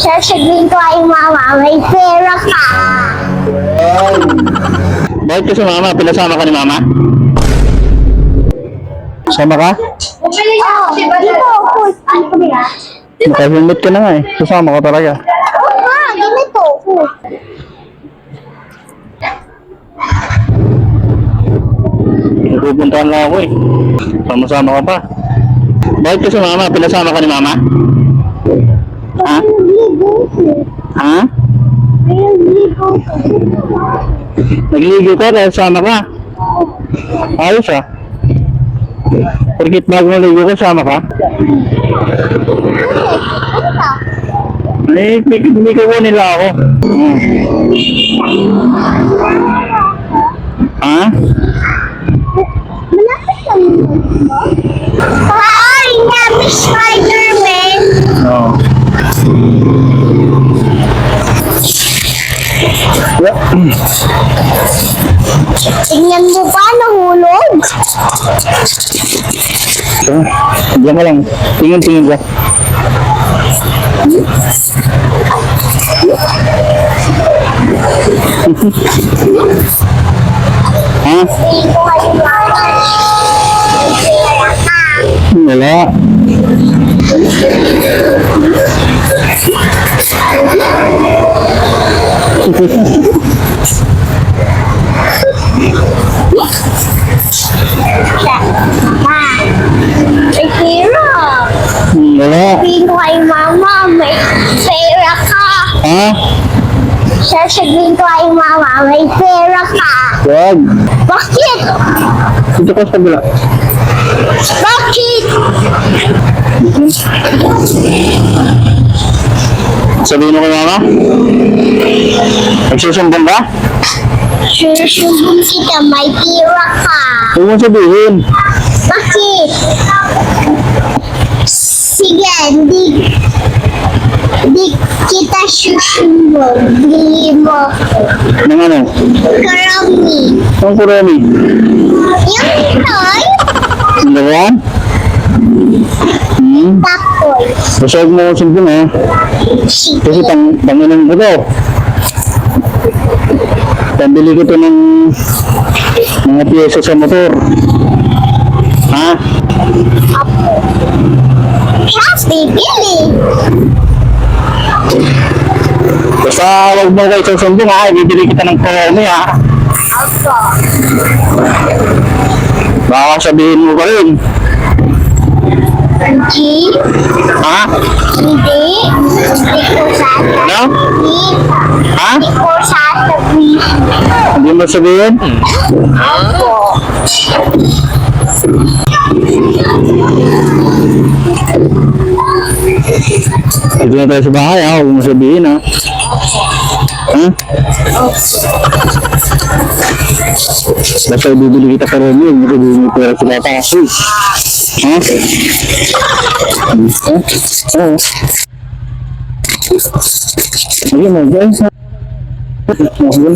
Sasabihin ko ay mama, may pera ka. Bakit ka sumama? Pinasama ka ni mama? Sama ka? Oo, dito ako. Ano ko nila? Naka-helmet ka na nga eh. Sasama ka talaga. Oo nga, ganito ako. Pupuntahan lang ako eh. Sama-sama ka pa. Bakit ka sumama? Pinasama ka ni mama? Ha? Ha? Nagligo ka dahil sama ka? Ayos ah. Porkit bago naligo ka, sama ka? May kukunin nila ako. Ha? Malapit lang yun. Ay, namin Spider-Man. Oo. Tingnan mo ba, nahulog? Diyan ka lang. Tingin-tingin ka. Ha? Sabihin ko ay mama, may pera ka. Wala. May pera. Wala. Sabihin ko ay mama, may pera ka. Ha? Sasabihin ko ay mama, may pera ka. Wag. Bakit? Dito ka sa bila. Bakit? Sabihin mo kay mama? Nagsusumbong ka? Susumbong kita, may pera ka. Huwag mo sabihin. Bakit? Sige, di kita susumbong. Bili mo Nang ano? karami. Ang kurami. Yung toy, Ano yan? tapoy. Basta huwag mo akong sumbong ha. Kasi Sige. tanginan ko to. Pambili ko to ng mga piyesa sa motor. Ha? Happy, bili. Basta huwag mo kayo susumbong ha. Bibili kita ng kurami ha. Ako. Baka sabihin mo pa rin. Hindi. Ha? Hindi. Hindi ko sasabihin. Ano? Ha? Hindi ko sasabihin. Hindi mo sabihin? Ako. Hindi na tayo sa bahay ha. Huwag mo sabihin ha. Ha? Basta ibibili kita karami. Huwag mo sabihin mo pera sila pa. Uy. Ha? Oo. Ayun mo guys. Ayun.